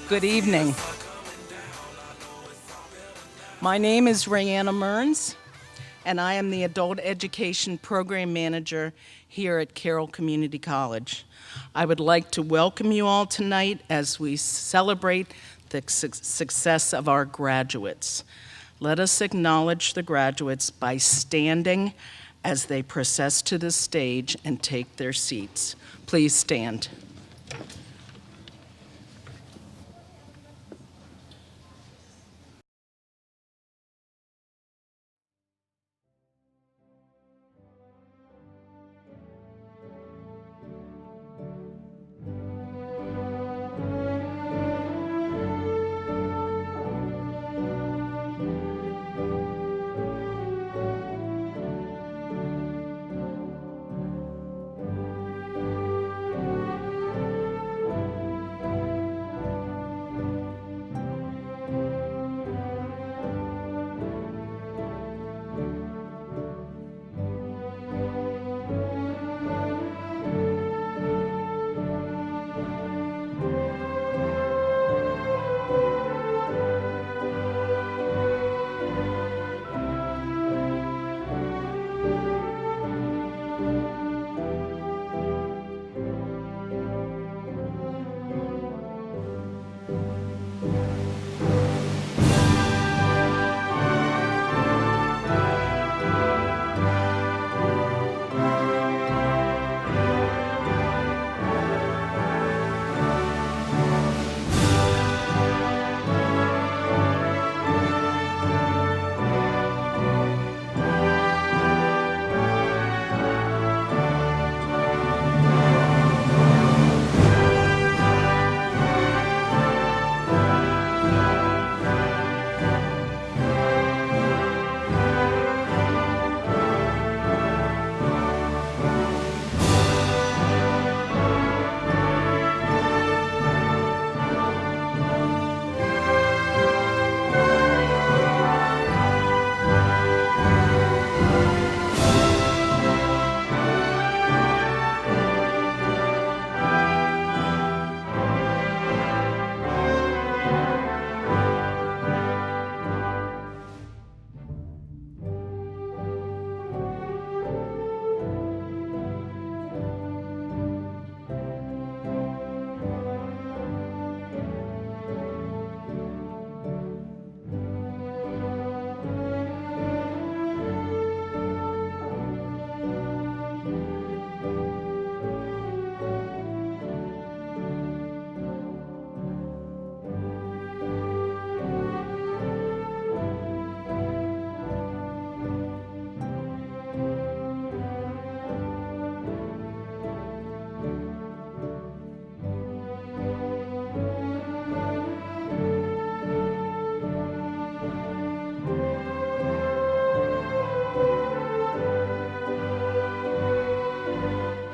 Good evening. My name is Rayanna Mearns, and I am the Adult Education Program Manager here at Carroll Community College. I would like to welcome you all tonight as we celebrate the success of our graduates. Let us acknowledge the graduates by standing as they process to the stage and take their seats. Please stand.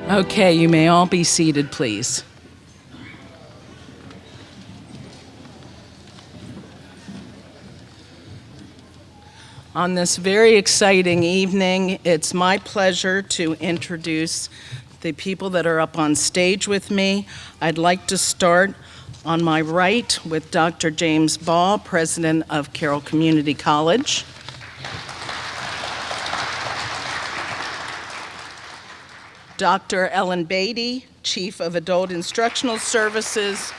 Okay, you may all be seated, please. On this very exciting evening, it's my pleasure to introduce the people that are up on stage with me. I'd like to start on my right with Dr. James Ball, President of Carroll Community College. Dr. Ellen Beatty, Chief of Adult Instructional Services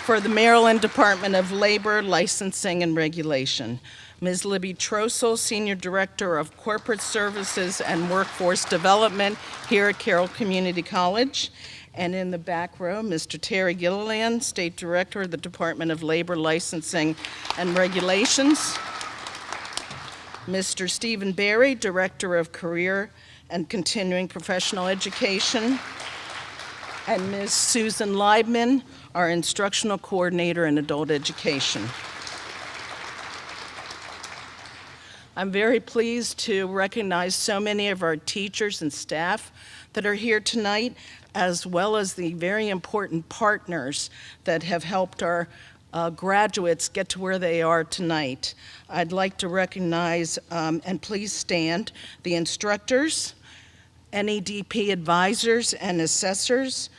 for the Maryland Department of Labor, Licensing, and Regulation. Ms. Libby Trossel, Senior Director of Corporate Services and Workforce Development here at Carroll Community College. And in the back row, Mr. Terry Gilliland, State Director of the Department of Labor, Licensing, and Regulations. Mr. Stephen Berry, Director of Career and Continuing Professional Education, and Ms. Susan Leibman, our Instructional Coordinator in Adult Education. I'm very pleased to recognize so many of our teachers and staff that are here tonight, as well as the very important partners that have helped our graduates get to where they are tonight. I'd like to recognize, and please stand, the instructors, NEDP advisors and assessors,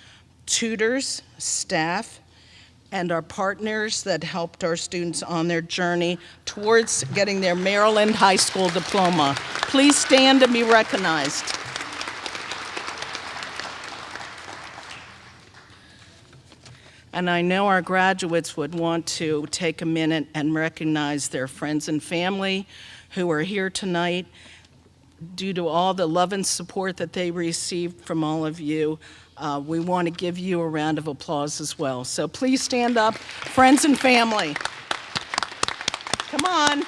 tutors, staff, and our partners that helped our students on their journey towards getting their Maryland high school diploma. Please stand and be recognized. And I know our graduates would want to take a minute and recognize their friends and family who are here tonight. Due to all the love and support that they received from all of you, we want to give you a round of applause as well. So please stand up, friends and family. Come on.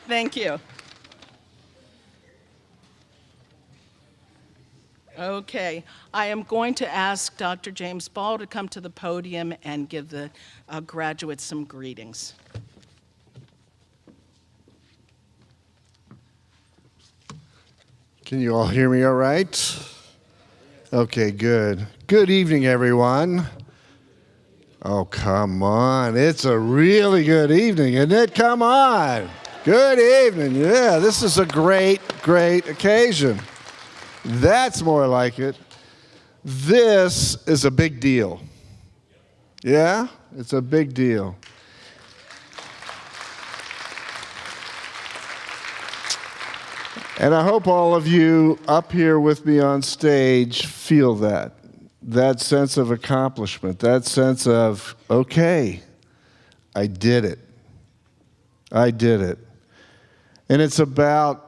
Thank you. Okay, I am going to ask Dr. James Ball to come to the podium and give the graduates some greetings. Can you all hear me all right? Okay, good. Good evening, everyone. Oh, come on. It's a really good evening, isn't it? Come on. Good evening. Yeah, this is a great, great occasion. That's more like it. This is a big deal. Yeah? It's a big deal. And I hope all of you up here with me on stage feel that sense of accomplishment, that sense of, okay, I did it. I did it. And it's about,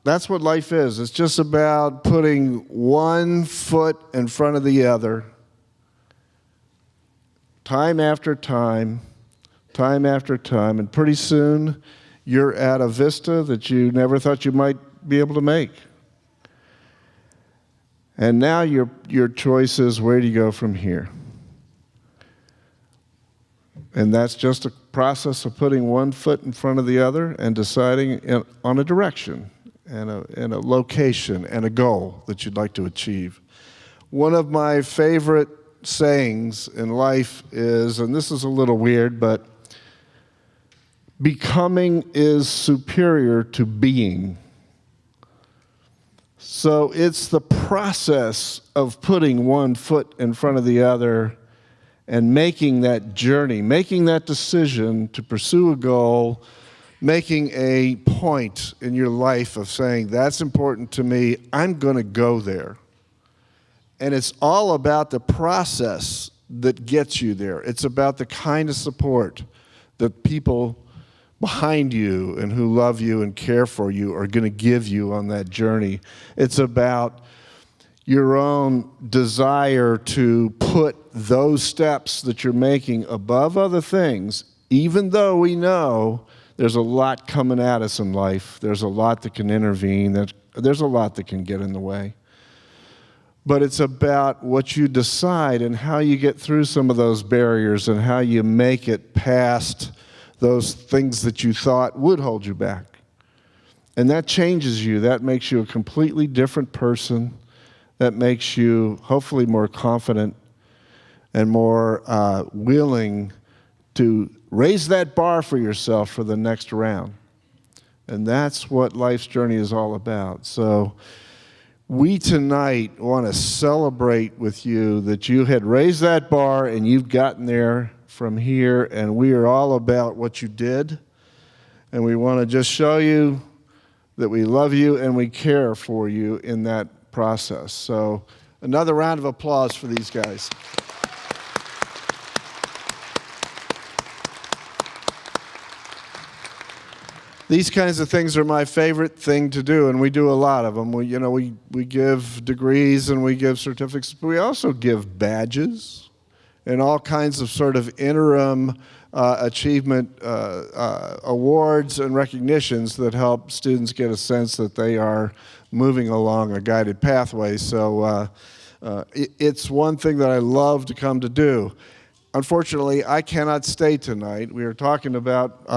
that's what life is. It's just about putting one foot in front of the other, time after time, time after time, and pretty soon you're at a vista that you never thought you might be able to make. And now your choice is, where do you go from here? And that's just a process of putting one foot in front of the other and deciding on a direction and a location and a goal that you'd like to achieve. One of my favorite sayings in life is, and this is a little weird, but becoming is superior to being. So it's the process of putting one foot in front of the other and making that journey, making that decision to pursue a goal, making a point in your life of saying, that's important to me, I'm going to go there. And it's all about the process that gets you there. It's about the kind of support that people behind you and who love you and care for you are going to give you on that journey. It's about your own desire to put those steps that you're making above other things, even though we know there's a lot coming at us in life. There's a lot that can intervene. There's a lot that can get in the way. But it's about what you decide and how you get through some of those barriers and how you make it past those things that you thought would hold you back. And that changes you. That makes you a completely different person. That makes you hopefully more confident and more willing to raise that bar for yourself for the next round. And that's what life's journey is all about. So we tonight want to celebrate with you that you had raised that bar and you've gotten there from here, and we are all about what you did. And we want to just show you that we love you and we care for you in that process. So another round of applause for these guys. These kinds of things are my favorite thing to do, and we do a lot of them. We give degrees and we give certificates, but we also give badges and all kinds of sort of interim achievement awards and recognitions that help students get a sense that they are moving along a guided pathway. So it's one thing that I love to come to do. Unfortunately, I cannot stay tonight. We were talking about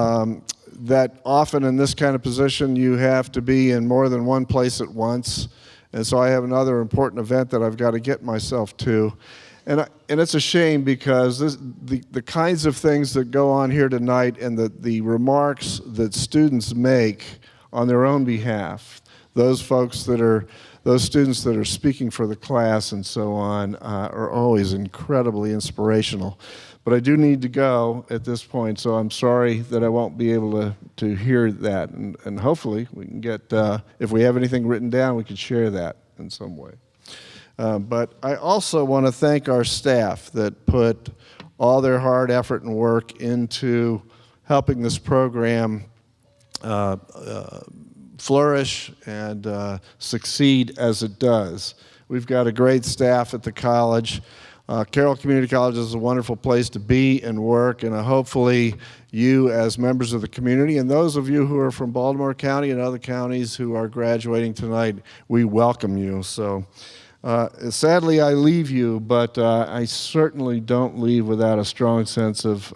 that often in this kind of position you have to be in more than one place at once. And so I have another important event that I've got to get myself to. And it's a shame because the kinds of things that go on here tonight and the remarks that students make on their own behalf, those students that are speaking for the class and so on are always incredibly inspirational. But I do need to go at this point, so I'm sorry that I won't be able to hear that. And hopefully we can get, if we have anything written down, we can share that in some way. But I also want to thank our staff that put all their hard effort and work into helping this program flourish and succeed as it does. We've got a great staff at the college. Carroll Community College is a wonderful place to be and work, and hopefully you as members of the community and those of you who are from Baltimore County and other counties who are graduating tonight, we welcome you. So sadly I leave you, but I certainly don't leave without a strong sense of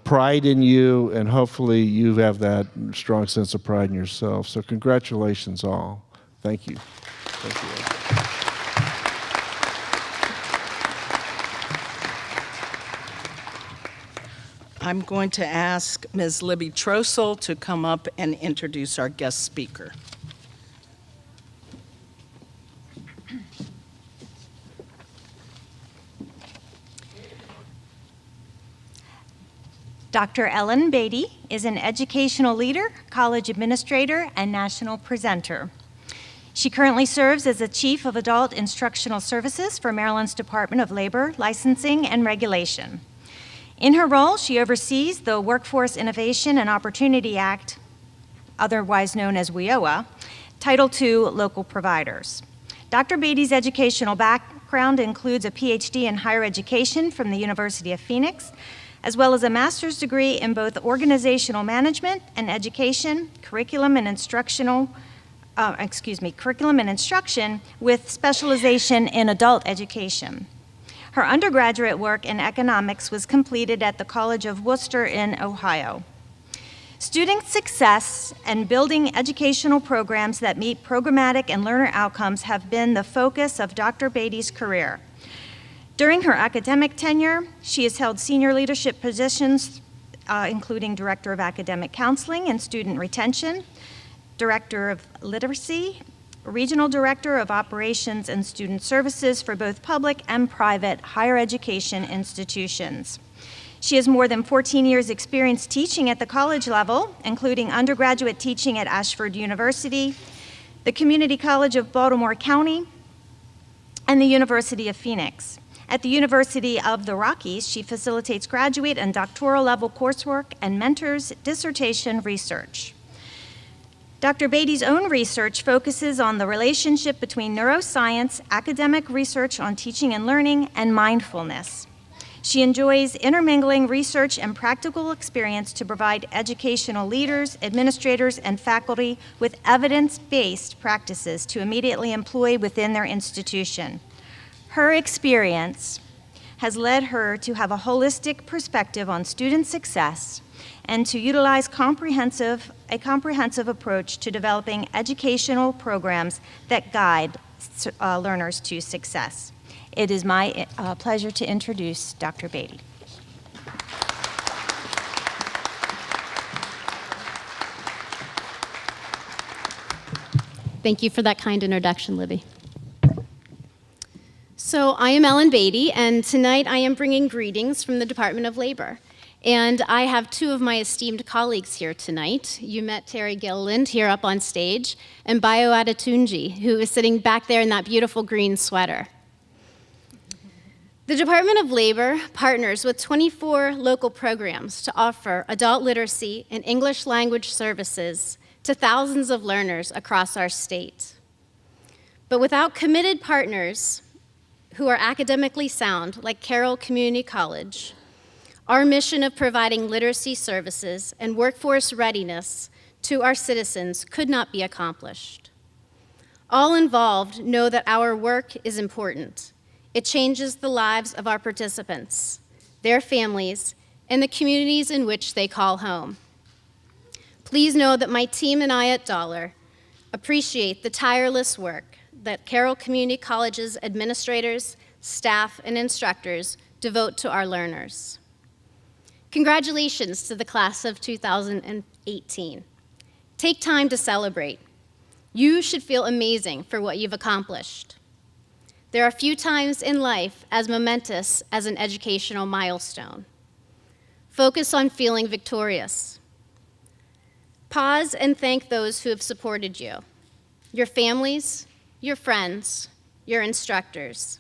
pride in you, and hopefully you have that strong sense of pride in yourself. So congratulations all. Thank you. Thank you. I'm going to ask Ms. Libby Trossel to come up and introduce our guest speaker. Dr. Ellen Beatty is an educational leader, college administrator, and national presenter. She currently serves as the Chief of Adult Instructional Services for Maryland's Department of Labor, Licensing, and Regulation. In her role, she oversees the Workforce Innovation and Opportunity Act, otherwise known as WIOA, Title II local providers. Dr. Beatty's educational background includes a PhD in higher education from the University of Phoenix, as well as a master's degree in both organizational management and education, curriculum and instruction with specialization in adult education. Her undergraduate work in economics was completed at the College of Worcester in Ohio. Student success and building educational programs that meet programmatic and learner outcomes have been the focus of Dr. Beatty's career. During her academic tenure, she has held senior leadership positions, including Director of Academic Counseling and Student Retention, Director of Literacy, Regional Director of Operations and Student Services for both public and private higher education institutions. She has more than 14 years' experience teaching at the college level, including undergraduate teaching at Ashford University, the Community College of Baltimore County, and the University of Phoenix. At the University of the Rockies, she facilitates graduate and doctoral level coursework and mentors dissertation research. Dr. Beatty's own research focuses on the relationship between neuroscience, academic research on teaching and learning, and mindfulness. She enjoys intermingling research and practical experience to provide educational leaders, administrators, and faculty with evidence-based practices to immediately employ within their institution. Her experience has led her to have a holistic perspective on student success and to utilize a comprehensive approach to developing educational programs that guide learners to success. It is my pleasure to introduce Dr. Beatty. Thank you for that kind introduction, Libby. So I am Ellen Beatty, and tonight I am bringing greetings from the Department of Labor. And I have two of my esteemed colleagues here tonight. You met Terry Gilliland here up on stage, and Bayo Adetunji, who is sitting back there in that beautiful green sweater. The Department of Labor partners with 24 local programs to offer adult literacy and English language services to thousands of learners across our state. But without committed partners who are academically sound, like Carroll Community College, our mission of providing literacy services and workforce readiness to our citizens could not be accomplished. All involved know that our work is important. It changes the lives of our participants, their families, and the communities in which they call home. Please know that my team and I at Dollar appreciate the tireless work that Carroll Community College's administrators, staff, and instructors devote to our learners. Congratulations to the class of 2018. Take time to celebrate. You should feel amazing for what you've accomplished. There are few times in life as momentous as an educational milestone. Focus on feeling victorious. Pause and thank those who have supported you, your families, your friends, your instructors.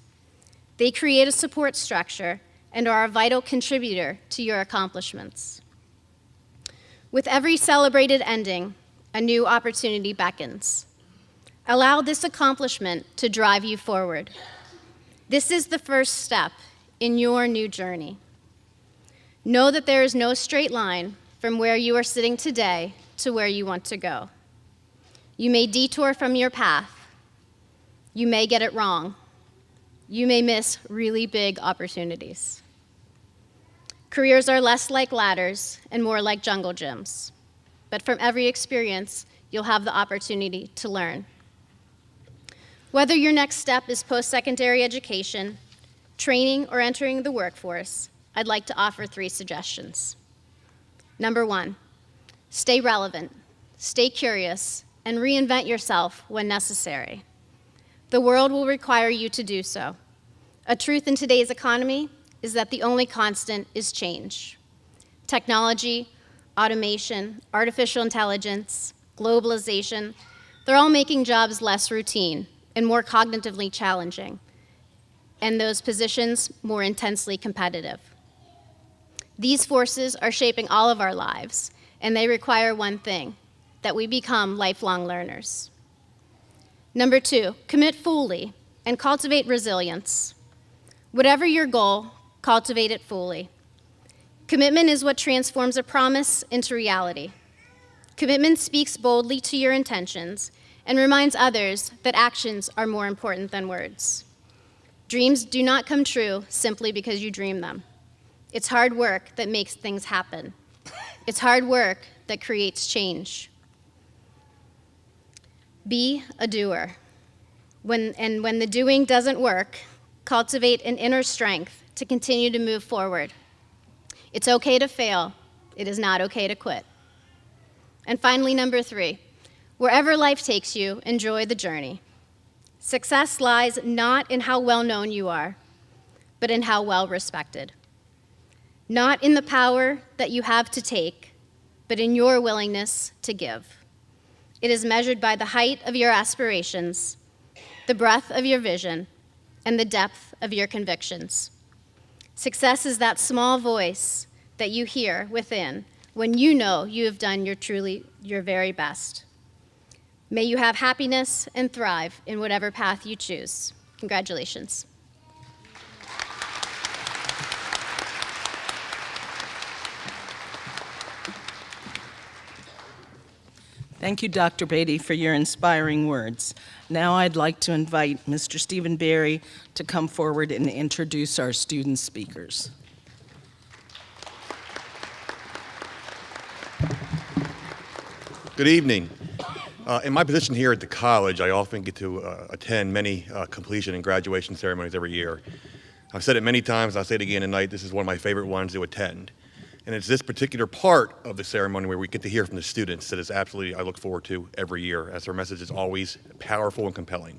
They create a support structure and are a vital contributor to your accomplishments. With every celebrated ending, a new opportunity beckons. Allow this accomplishment to drive you forward. This is the first step in your new journey. Know that there is no straight line from where you are sitting today to where you want to go. You may detour from your path. You may get it wrong. You may miss really big opportunities. Careers are less like ladders and more like jungle gyms. But from every experience, you'll have the opportunity to learn. Whether your next step is post-secondary education, training, or entering the workforce, I'd like to offer 3 suggestions. Number 1, stay relevant, stay curious, and reinvent yourself when necessary. The world will require you to do so. A truth in today's economy is that the only constant is change. Technology, automation, artificial intelligence, globalization, they're all making jobs less routine and more cognitively challenging, and those positions more intensely competitive. These forces are shaping all of our lives, and they require one thing, that we become lifelong learners. Number 2, commit fully and cultivate resilience. Whatever your goal, cultivate it fully. Commitment is what transforms a promise into reality. Commitment speaks boldly to your intentions and reminds others that actions are more important than words. Dreams do not come true simply because you dream them. It's hard work that makes things happen. It's hard work that creates change. Be a doer. When the doing doesn't work, cultivate an inner strength to continue to move forward. It's okay to fail. It is not okay to quit. And finally, number 3, wherever life takes you, enjoy the journey. Success lies not in how well known you are, but in how well respected. Not in the power that you have to take, but in your willingness to give. It is measured by the height of your aspirations, the breadth of your vision, and the depth of your convictions. Success is that small voice that you hear within when you know you have done your very best. May you have happiness and thrive in whatever path you choose. Congratulations. Thank you, Dr. Beatty, for your inspiring words. Now I'd like to invite Mr. Stephen Berry to come forward and introduce our student speakers. Good evening. In my position here at the college, I often get to attend many completion and graduation ceremonies every year. I've said it many times, I'll say it again tonight, this is one of my favorite ones to attend. And it's this particular part of the ceremony where we get to hear from the students that is absolutely, I look forward to every year, as their message is always powerful and compelling.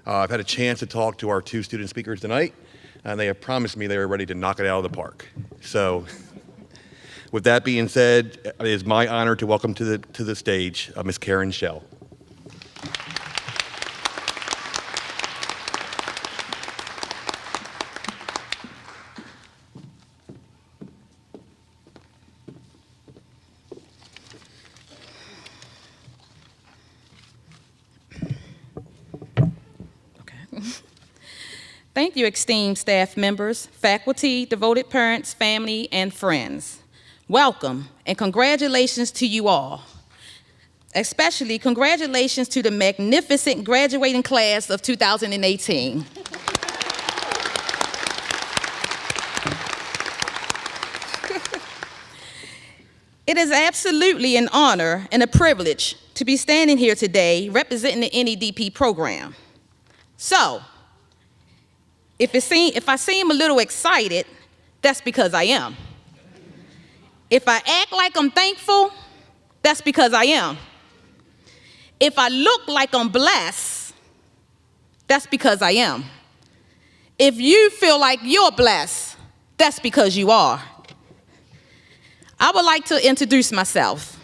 I've had a chance to talk to our 2 student speakers tonight, and they have promised me they are ready to knock it out of the park. So, with that being said, it is my honor to welcome to the stage Ms. Karen Schell. Thank you, esteemed staff members, faculty, devoted parents, family, and friends. Welcome, and congratulations to you all. Especially congratulations to the magnificent graduating class of 2018. It is absolutely an honor and a privilege to be standing here today representing the NEDP program. So, if I seem a little excited, that's because I am. If I act like I'm thankful, that's because I am. If I look like I'm blessed, that's because I am. If you feel like you're blessed, that's because you are. I would like to introduce myself.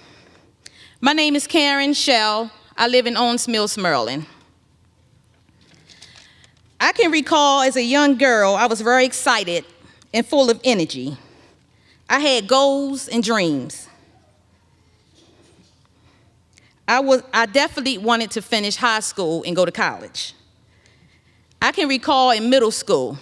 My name is Karen Shell. I live in Owens Mills, Maryland. I can recall as a young girl, I was very excited and full of energy. I had goals and dreams. I definitely wanted to finish high school and go to college. I can recall in middle school,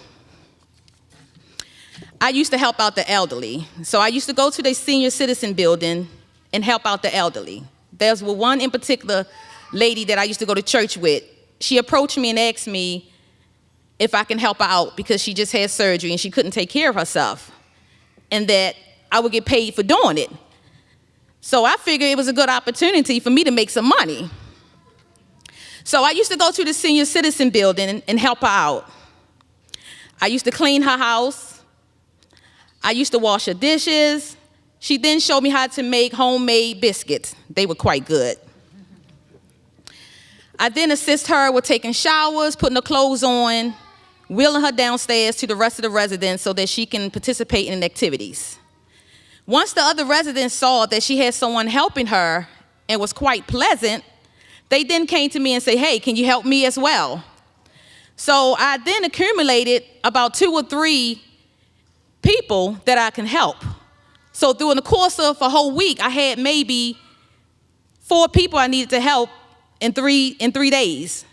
I used to help out the elderly. So I used to go to the senior citizen building and help out the elderly. There's one in particular lady that I used to go to church with. She approached me and asked me if I can help her out because she just had surgery and she couldn't take care of herself, and that I would get paid for doing it. So I figured it was a good opportunity for me to make some money. So I used to go to the senior citizen building and help her out. I used to clean her house. I used to wash her dishes. She then showed me how to make homemade biscuits. They were quite good. I then assist her with taking showers, putting her clothes on, wheeling her downstairs to the rest of the residents so that she can participate in activities. Once the other residents saw that she had someone helping her and was quite pleasant, they then came to me and said, hey, can you help me as well? So I then accumulated about 2 or 3 people that I can help. So during the course of a whole week, I had maybe 4 people I needed to help in 3 days.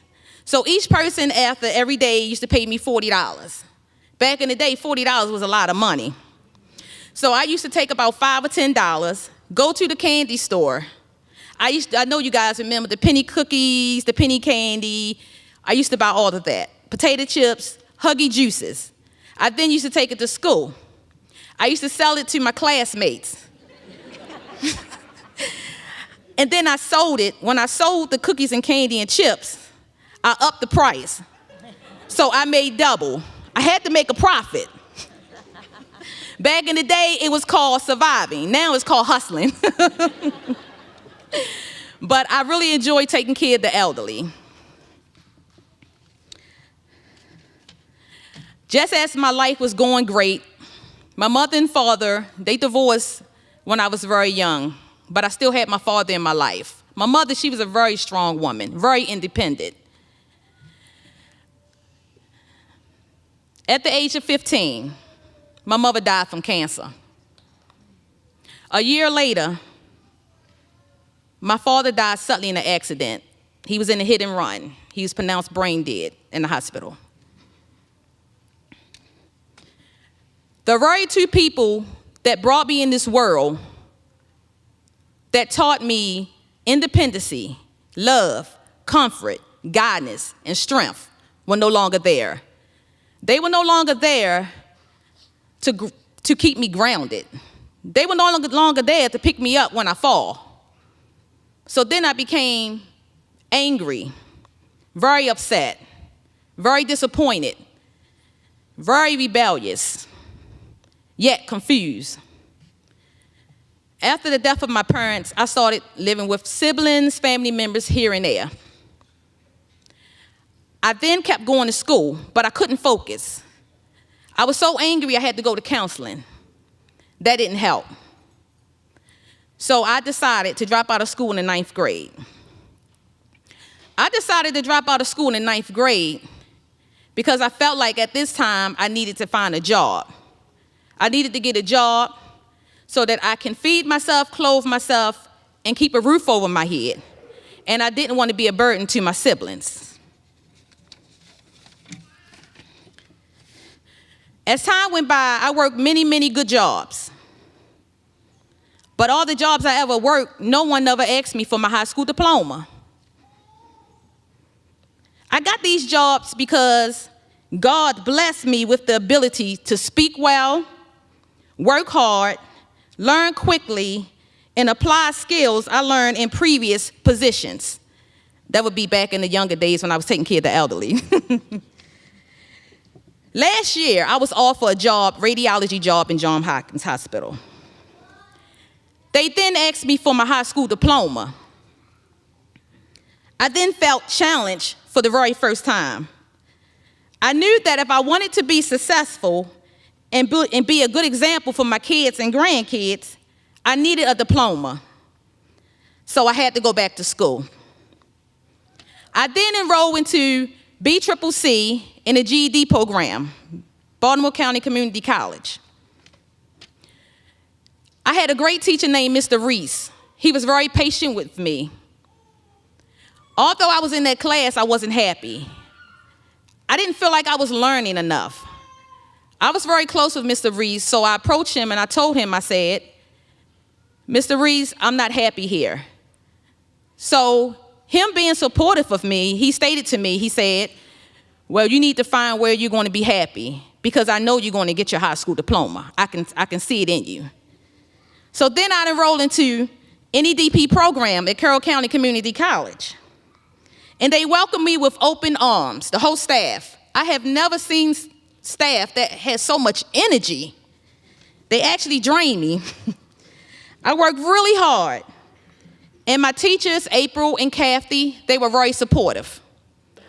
So each person after every day used to pay me $40. Back in the day, $40 was a lot of money. So I used to take about $5 or $10, go to the candy store. I know you guys remember the penny cookies, the penny candy. I used to buy all of that. Potato chips, Huggy juices. I then used to take it to school. I used to sell it to my classmates. And then I sold it. When I sold the cookies and candy and chips, I upped the price. So I made double. I had to make a profit. Back in the day, it was called surviving. Now it's called hustling. But I really enjoy taking care of the elderly. Just as my life was going great, my mother and father, they divorced when I was very young, but I still had my father in my life. My mother, she was a very strong woman, very independent. At the age of 15, my mother died from cancer. A year later, my father died suddenly in an accident. He was in a hit and run. He was pronounced brain dead in the hospital. The very 2 people that brought me in this world, that taught me independency, love, comfort, guidance, and strength were no longer there. They were no longer there to keep me grounded. They were no longer there to pick me up when I fall. So then I became angry, very upset, very disappointed, very rebellious, yet confused. After the death of my parents, I started living with siblings, family members here and there. I then kept going to school, but I couldn't focus. I was so angry I had to go to counseling. That didn't help. So I decided to drop out of school in the 9th grade. I decided to drop out of school in the 9th grade because I felt like at this time I needed to find a job. I needed to get a job so that I can feed myself, clothe myself, and keep a roof over my head. And I didn't want to be a burden to my siblings. As time went by, I worked many, many good jobs. But all the jobs I ever worked, no one ever asked me for my high school diploma. I got these jobs because God blessed me with the ability to speak well, work hard, learn quickly, and apply skills I learned in previous positions. That would be back in the younger days when I was taking care of the elderly. Last year, I was offered a radiology job in Johns Hopkins Hospital. They then asked me for my high school diploma. I then felt challenged for the very first time. I knew that if I wanted to be successful and be a good example for my kids and grandkids, I needed a diploma. So I had to go back to school. I then enrolled into BCCC in a GED program, Baltimore County Community College. I had a great teacher named Mr. Reese. He was very patient with me. Although I was in that class, I wasn't happy. I didn't feel like I was learning enough. I was very close with Mr. Reese, so I approached him and I told him, I said, Mr. Reese, I'm not happy here. So him being supportive of me, he stated to me, he said, well, you need to find where you're going to be happy because I know you're going to get your high school diploma. I can see it in you. So then I enrolled into NEDP program at Carroll County Community College. And they welcomed me with open arms, the whole staff. I have never seen staff that has so much energy. They actually drain me. I worked really hard. And my teachers, April and Kathy, they were very supportive.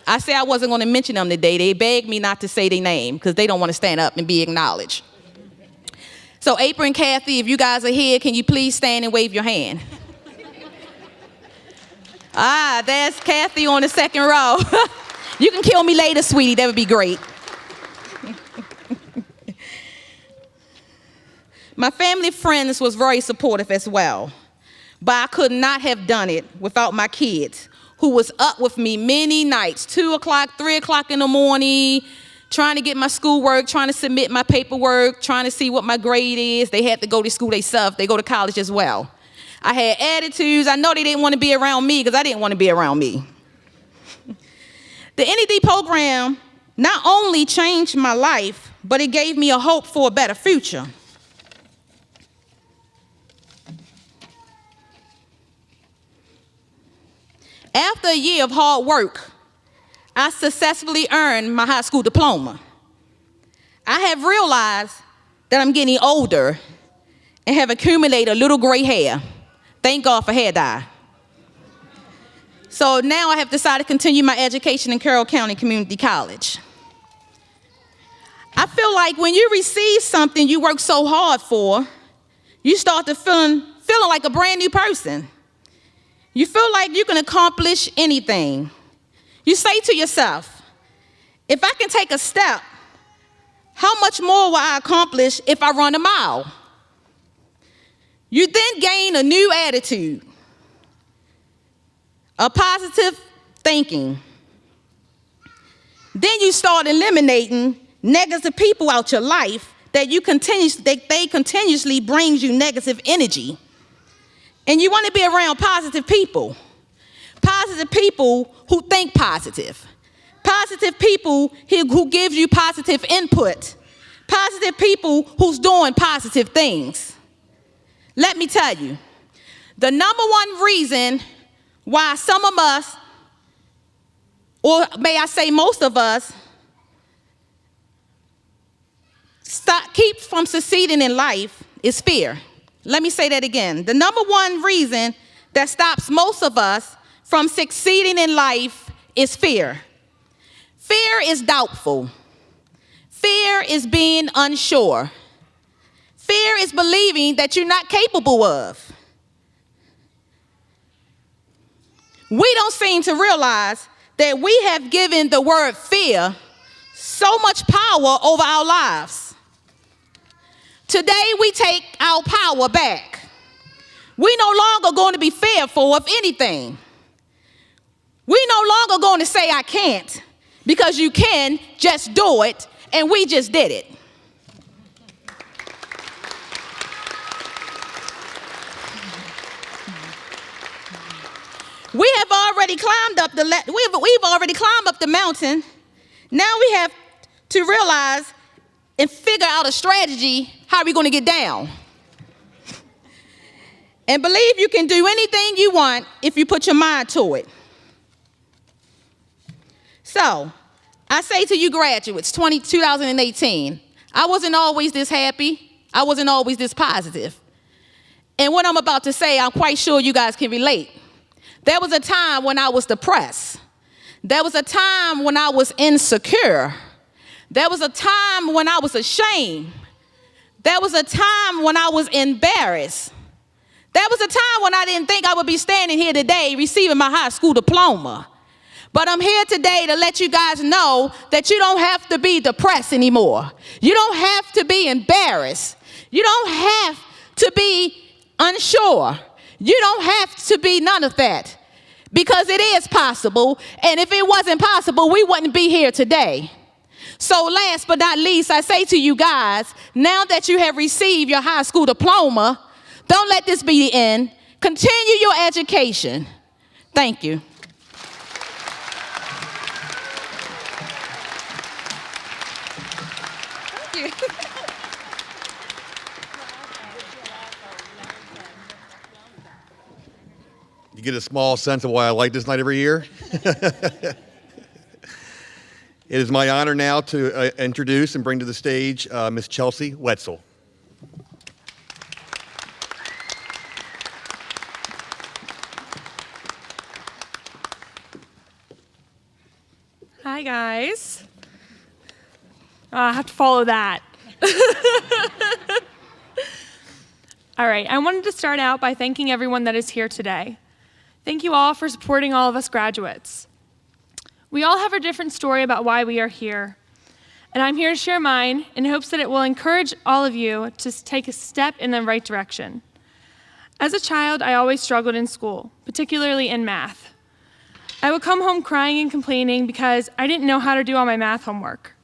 I said I wasn't going to mention them today. They begged me not to say their name because they don't want to stand up and be acknowledged. So April and Kathy, if you guys are here, can you please stand and wave your hand? There's Kathy on the second row. You can kill me later, sweetie. That would be great. My family friends was very supportive as well, but I could not have done it without my kids, who was up with me many nights, 2 o'clock, 3 o'clock in the morning, trying to get my schoolwork, trying to submit my paperwork, trying to see what my grade is. They had to go to school themselves. They go to college as well. I had attitudes. I know they didn't want to be around me because I didn't want to be around me. The NED program not only changed my life, but it gave me a hope for a better future. After a year of hard work, I successfully earned my high school diploma. I have realized that I'm getting older and have accumulated a little gray hair. Thank God for hair dye. So now I have decided to continue my education in Carroll County Community College. I feel like when you receive something you work so hard for, you start to feeling like a brand new person. You feel like you can accomplish anything. You say to yourself, if I can take a step, how much more will I accomplish if I run a mile? You then gain a new attitude, a positive thinking. Then you start eliminating negative people out your life that they continuously brings you negative energy. And you want to be around positive people who think positive people who give you positive input, positive people who's doing positive things. Let me tell you, the number one reason why some of us, or may I say most of us, keep from succeeding in life is fear. Let me say that again. The number one reason that stops most of us from succeeding in life is fear. Fear is doubtful. Fear is being unsure. Fear is believing that you're not capable of. We don't seem to realize that we have given the word fear so much power over our lives. Today, we take our power back. We no longer going to be fearful of anything. We no longer going to say, I can't, because you can, just do it, and we just did it. We have already climbed up we've already climbed up the mountain. Now we have to realize and figure out a strategy how we're going to get down. And believe you can do anything you want if you put your mind to it. So, I say to you graduates, 2018, I wasn't always this happy. I wasn't always this positive. And what I'm about to say, I'm quite sure you guys can relate. There was a time when I was depressed. There was a time when I was insecure. There was a time when I was ashamed. There was a time when I was embarrassed. There was a time when I didn't think I would be standing here today receiving my high school diploma. But I'm here today to let you guys know that you don't have to be depressed anymore. You don't have to be embarrassed. You don't have to be unsure. You don't have to be none of that, because it is possible. And if it wasn't possible, we wouldn't be here today. So last but not least, I say to you guys, now that you have received your high school diploma, don't let this be the end. Continue your education. Thank you. You get a small sense of why I like this night every year. It is my honor now to introduce and bring to the stage Miss Chelsea Wetzel. Hi, guys. I have to follow that. All right, I wanted to start out by thanking everyone that is here today. Thank you all for supporting all of us graduates. We all have a different story about why we are here, and I'm here to share mine in hopes that it will encourage all of you to take a step in the right direction. As a child, I always struggled in school, particularly in math. I would come home crying and complaining because I didn't know how to do all my math homework.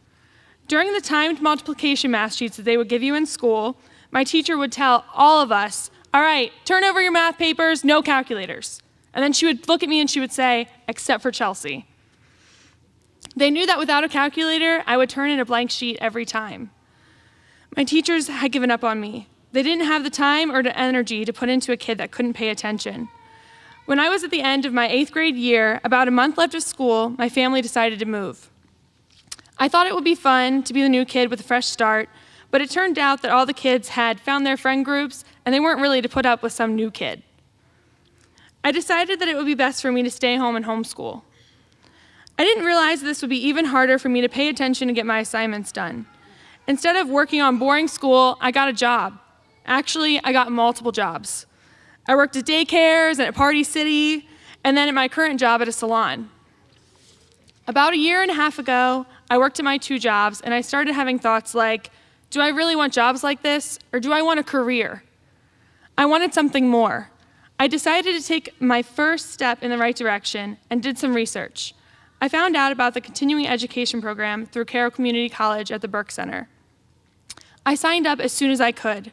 During the timed multiplication math sheets that they would give you in school, my teacher would tell all of us, "All right, turn over your math papers, no calculators." And then she would look at me and she would say, "Except for Chelsea." They knew that without a calculator, I would turn in a blank sheet every time. My teachers had given up on me. They didn't have the time or the energy to put into a kid that couldn't pay attention. When I was at the end of my 8th grade year, about a month left of school, my family decided to move. I thought it would be fun to be the new kid with a fresh start, but it turned out that all the kids had found their friend groups and they weren't really to put up with some new kid. I decided that it would be best for me to stay home and homeschool. I didn't realize this would be even harder for me to pay attention and get my assignments done. Instead of working on boring school, I got a job. Actually, I got multiple jobs. I worked at daycares and at Party City, and then at my current job at a salon. About a year and a half ago, I worked at my 2 jobs, and I started having thoughts like, do I really want jobs like this, or do I want a career? I wanted something more. I decided to take my first step in the right direction and did some research. I found out about the continuing education program through Carroll Community College at the Burke Center. I signed up as soon as I could.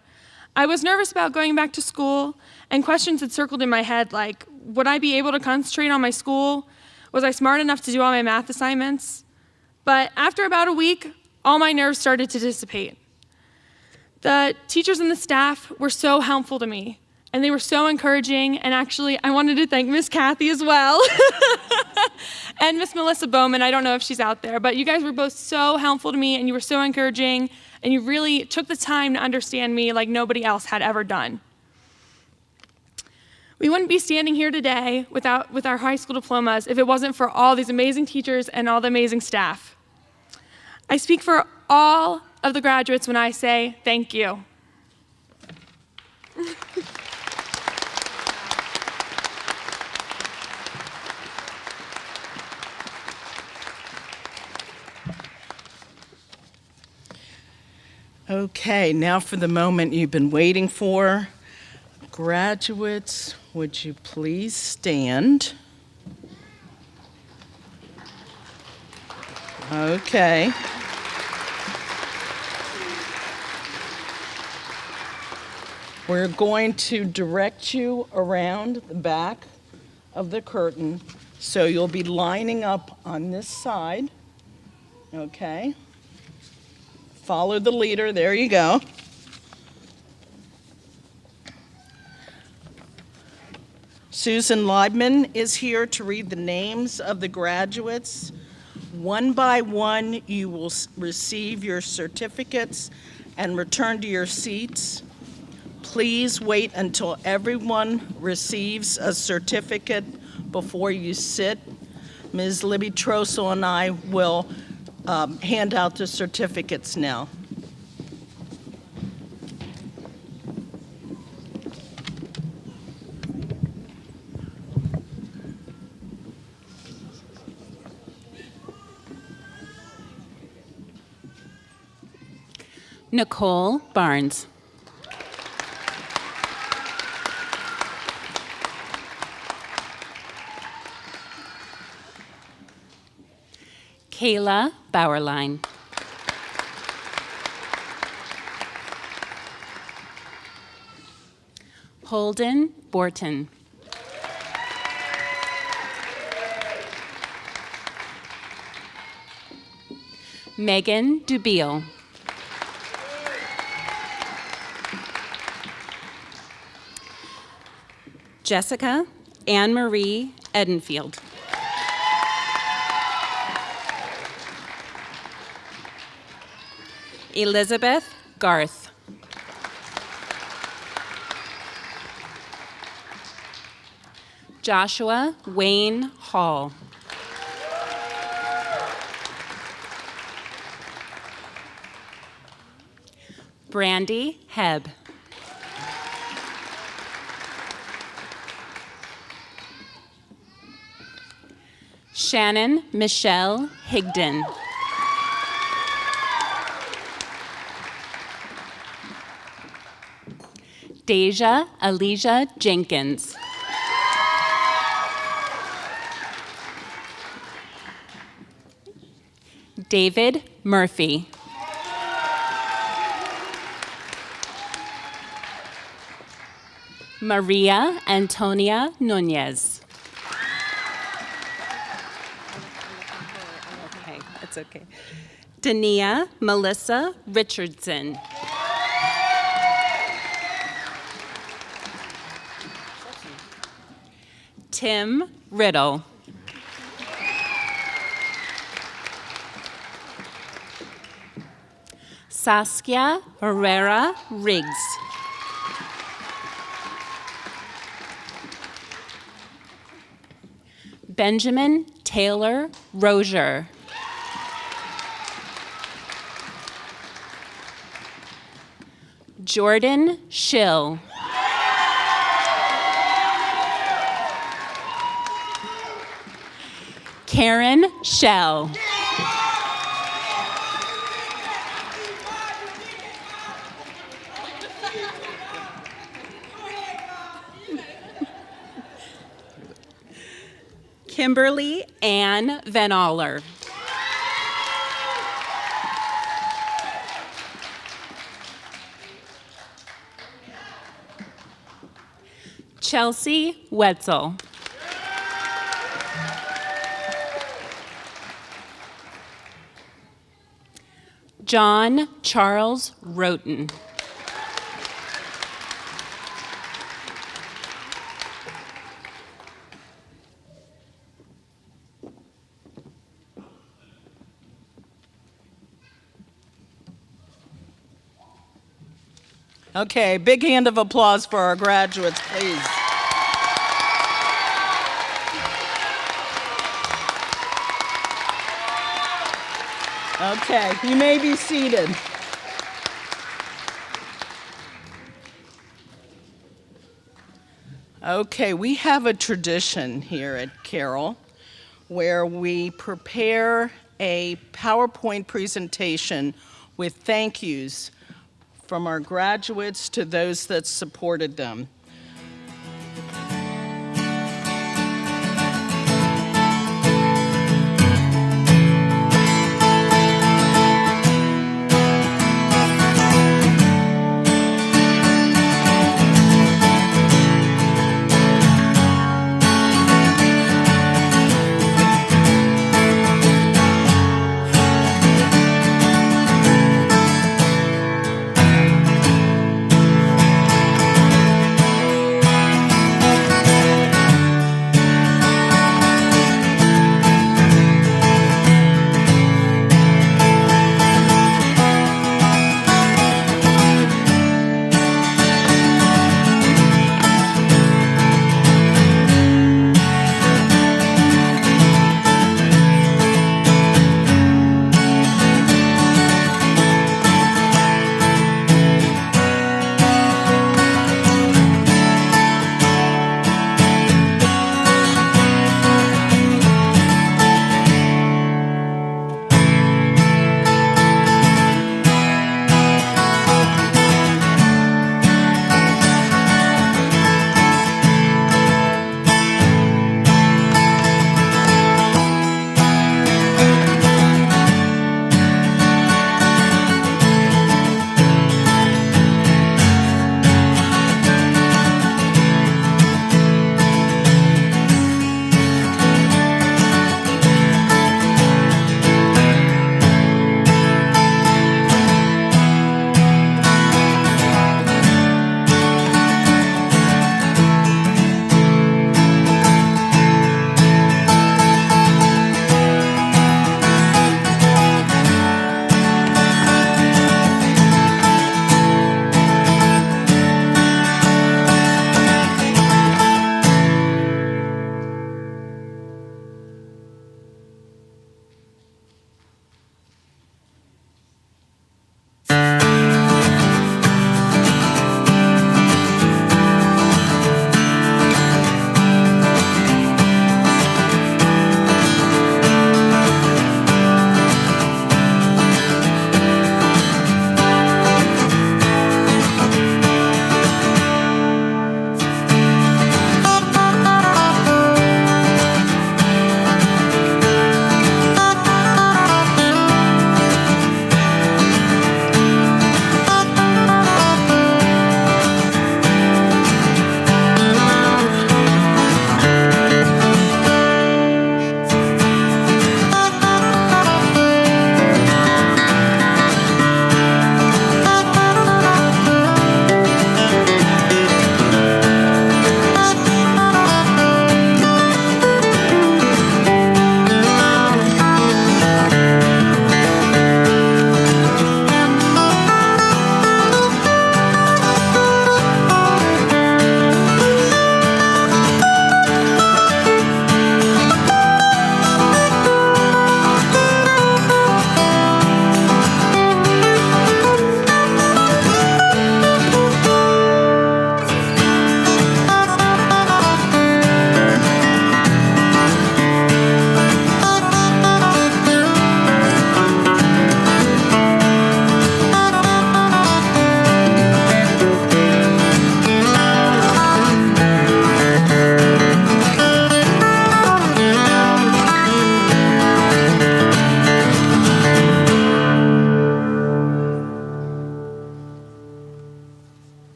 I was nervous about going back to school, and questions had circled in my head like, would I be able to concentrate on my school? Was I smart enough to do all my math assignments? But after about a week, all my nerves started to dissipate. The teachers and the staff were so helpful to me, and they were so encouraging, and actually, I wanted to thank Miss Kathy as well, and Miss Melissa Bowman. I don't know if she's out there, but you guys were both so helpful to me, and you were so encouraging, and you really took the time to understand me like nobody else had ever done. We wouldn't be standing here today with our high school diplomas if it wasn't for all these amazing teachers and all the amazing staff. I speak for all of the graduates when I say thank you. Okay, now for the moment you've been waiting for. Graduates, would you please stand? Okay. We're going to direct you around the back of the curtain, so you'll be lining up on this side, okay? Follow the leader, there you go. Susan Leibman is here to read the names of the graduates. One by one, you will receive your certificates and return to your seats. Please wait until everyone receives a certificate before you sit, Ms. Libby Trossel and I will hand out the certificates now. Nicole Barnes. Kayla Bauerlein. Holden Borton. Megan Dubiel. Jessica Anne Marie Edenfield. Elizabeth Garth. Joshua Wayne Hall. Brandy Hebb. Shannon Michelle Higdon. Deja Alicia Jenkins. David Murphy. Maria Antonia Nunez. Okay, it's okay. Dania Melissa Richardson. Tim Riddle. Saskia Herrera Riggs. Benjamin Taylor Rozier. Jordan Schill. Karen Shell. Kimberly Ann Van Aller. Chelsea Wetzel. John Charles Roten. Okay, big hand of applause for our graduates, please. Okay, you may be seated. Okay, we have a tradition here at Carroll where we prepare a PowerPoint presentation with thank yous from our graduates to those that supported them.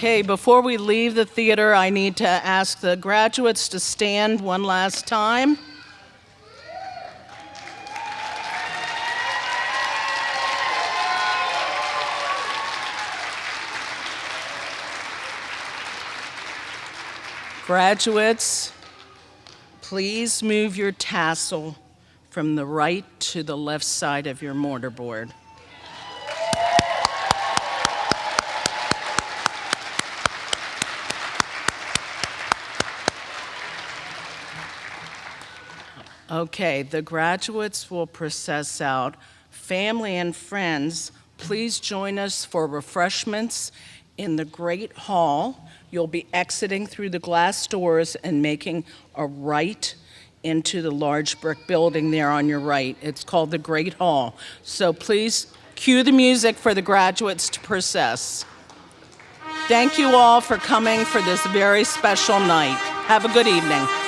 Okay, before we leave the theater, I need to ask the graduates to stand one last time. Graduates, please move your tassel from the right to the left side of your mortarboard. Okay, the graduates will process out. Family and friends, please join us for refreshments in the Great Hall. You'll be exiting through the glass doors and making a right into the large brick building there on your right. It's called the Great Hall. So please cue the music for the graduates to process. Thank you all for coming for this very special night. Have a good evening.